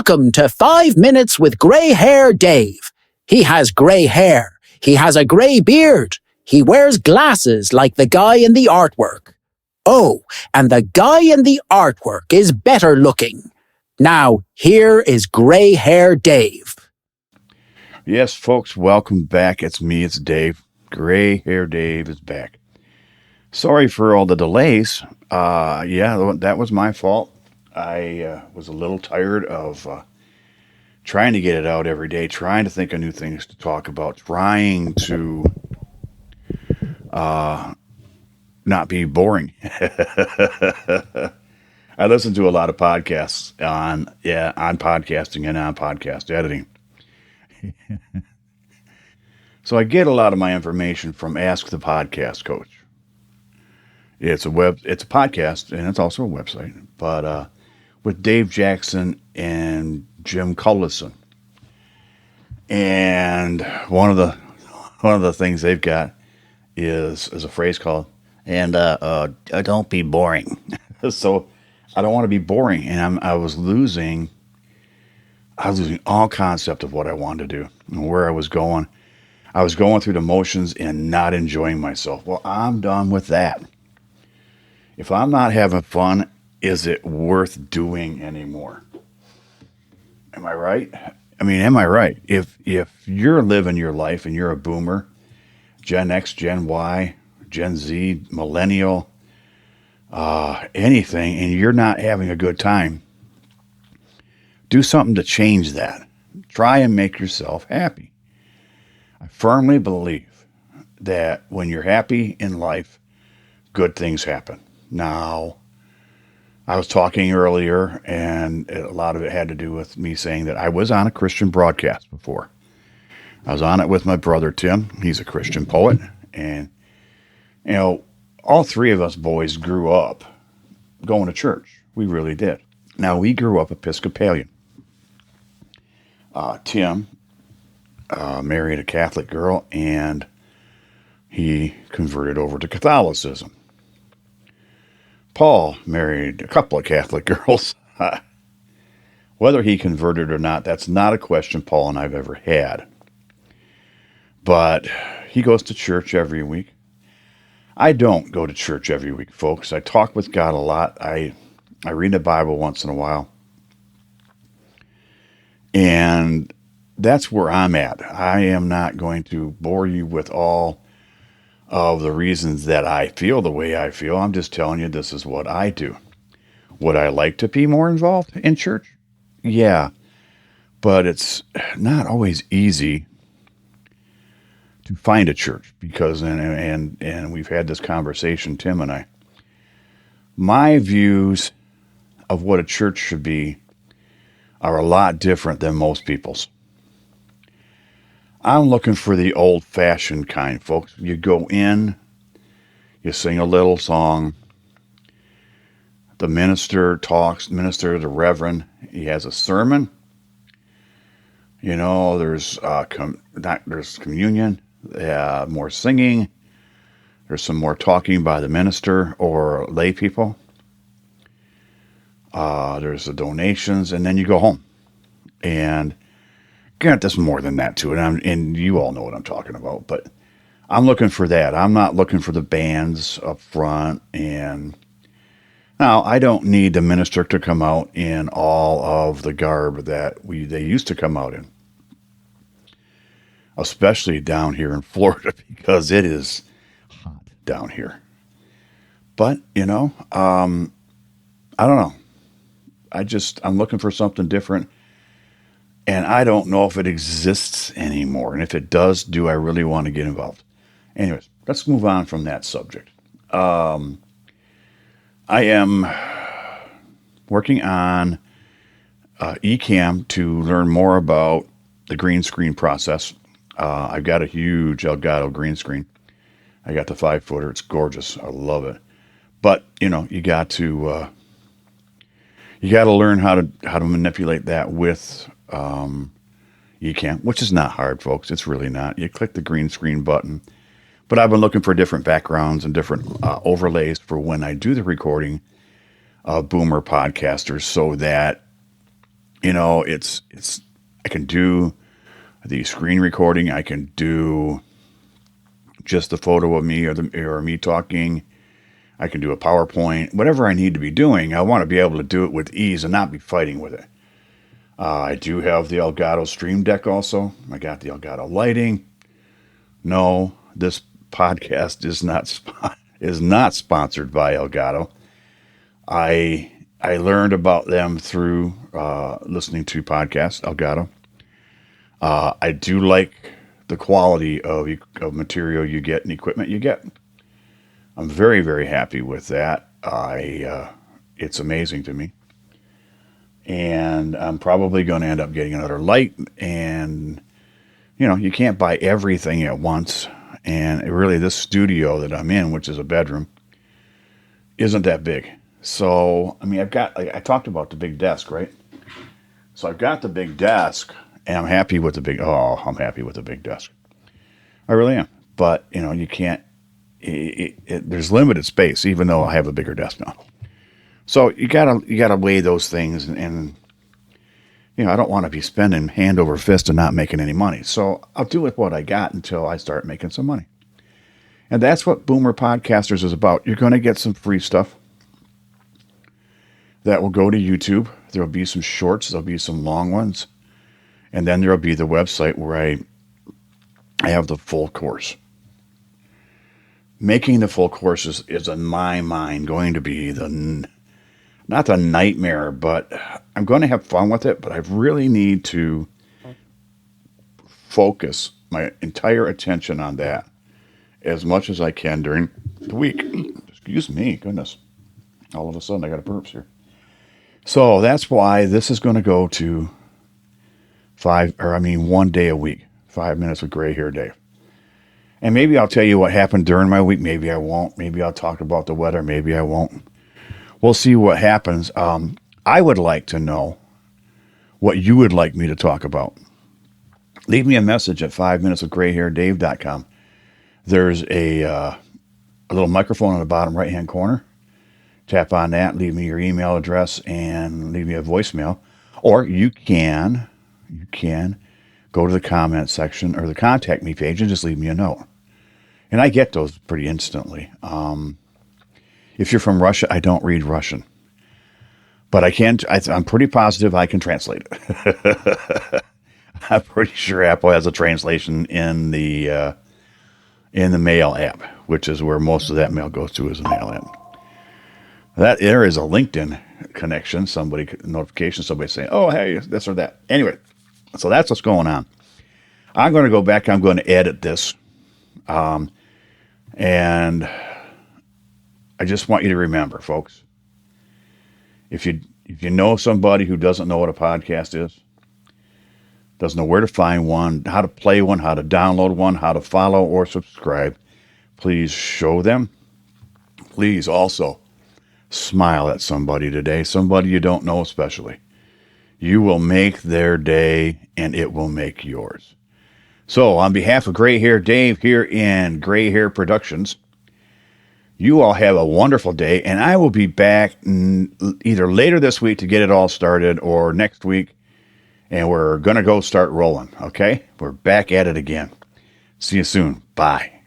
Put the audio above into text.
Welcome to 5 Minutes with Grey Hair Dave. He has grey hair. He has a grey beard. He wears glasses like the guy in the artwork. Oh, and the guy in the artwork is better looking. Now, here is Grey Hair Dave. Yes, folks, welcome back. It's me, it's Dave. Grey Hair Dave is back. Sorry for all the delays. That was my fault. I was a little tired of trying to get it out every day, trying to think of new things to talk about, trying to not be boring. I listen to a lot of podcasts on podcasting and on podcast editing. So I get a lot of my information from Ask the Podcast Coach. It's a podcast, and it's also a website, but with Dave Jackson and Jim Cullison. And one of the things they've got is a phrase called don't be boring. So I don't want to be boring, and I was losing all concept of what I wanted to do and where I was going. I was going through the motions and not enjoying myself. Well, I'm done with that. If I'm not having fun, is it worth doing anymore? Am I right? Am I right? If you're living your life and you're a boomer, Gen X, Gen Y, Gen Z, millennial, anything, and you're not having a good time, do something to change that. Try and make yourself happy. I firmly believe that when you're happy in life, good things happen. Now, I was talking earlier, and a lot of it had to do with me saying that I was on a Christian broadcast before. I was on it with my brother, Tim. He's a Christian poet. And, all three of us boys grew up going to church. We really did. Now, we grew up Episcopalian. Tim married a Catholic girl, and he converted over to Catholicism. Paul married a couple of Catholic girls. Whether he converted or not, that's not a question Paul and I've ever had. But he goes to church every week. I don't go to church every week, folks. I talk with God a lot. I read the Bible once in a while. And that's where I'm at. I am not going to bore you with all of the reasons that I feel the way I feel. I'm just telling you this is what I do. Would I like to be more involved in church? Yeah. But it's not always easy to find a church because, and we've had this conversation, Tim and I. My views of what a church should be are a lot different than most people's. I'm looking for the old-fashioned kind, folks. You go in, you sing a little song, the minister talks, the reverend, he has a sermon. There's communion, more singing, there's some more talking by the minister or lay people. There's the donations, and then you go home. And granted, there's more than that to it, and you all know what I'm talking about, but I'm looking for that. I'm not looking for the bands up front, and now I don't need the minister to come out in all of the garb that they used to come out in, especially down here in Florida, because it is hot down here. But, I don't know. I'm looking for something different. And I don't know if it exists anymore. And if it does, do I really want to get involved? Anyways, let's move on from that subject. I am working on eCam to learn more about the green screen process. I've got a huge Elgato green screen. I got the 5-footer. It's gorgeous. I love it. But, you got to learn how to manipulate that with eCam, which is not hard, folks. It's really not. You click the green screen button. But I've been looking for different backgrounds and different overlays for when I do the recording of boomer podcasters so that I can do the screen recording. I can do just the photo of me or me talking. I can do a PowerPoint, whatever I need to be doing. I want to be able to do it with ease and not be fighting with it. I do have the Elgato Stream Deck also. I got the Elgato lighting. No, this podcast is not sponsored by Elgato. I learned about them through listening to podcasts, Elgato. I do like the quality of material you get and equipment you get. I'm very, very happy with that. It's amazing to me. And I'm probably going to end up getting another light. And, you can't buy everything at once. And really, this studio that I'm in, which is a bedroom, isn't that big. So, I talked about the big desk, right? So I've got the big desk, and I'm happy with the big desk. I really am. But, you can't, there's limited space, even though I have a bigger desk now. So you gotta weigh those things, and I don't want to be spending hand over fist and not making any money. So I'll do with what I got until I start making some money. And that's what Boomer Podcasters is about. You're going to get some free stuff that will go to YouTube. There will be some shorts. There'll be some long ones. And then there will be the website where I have the full course. Making the full course is in my mind going to be not the nightmare, but I'm going to have fun with it. But I really need to focus my entire attention on that as much as I can during the week. Excuse me, goodness. All of a sudden, I got a burps here. So that's why this is going to go to 1 day a week, 5 minutes with Gray Hair Dave. And maybe I'll tell you what happened during my week. Maybe I won't. Maybe I'll talk about the weather. Maybe I won't. We'll see what happens. I would like to know what you would like me to talk about. Leave me a message at 5minuteswithgrayhairdave.com. There's a little microphone on the bottom right-hand corner. Tap on that, leave me your email address, and leave me a voicemail. Or you can go to the comment section or the contact me page and just leave me a note. And I get those pretty instantly. If you're from Russia, I don't read Russian. But I'm pretty positive I can translate it. I'm pretty sure Apple has a translation in the mail app, which is where most of that mail goes to, is a mail app. There is a LinkedIn connection, notification, somebody saying, oh, hey, this or that. Anyway, so that's what's going on. I'm going to go back. I'm going to edit this. And I just want you to remember, folks, if you know somebody who doesn't know what a podcast is, doesn't know where to find one, how to play one, how to download one, how to follow or subscribe, please show them. Please also smile at somebody today, somebody you don't know especially. You will make their day, and it will make yours. So, on behalf of Gray Hair Dave here in Gray Hair Productions, you all have a wonderful day, and I will be back either later this week to get it all started or next week, and we're going to go start rolling, okay? We're back at it again. See you soon. Bye.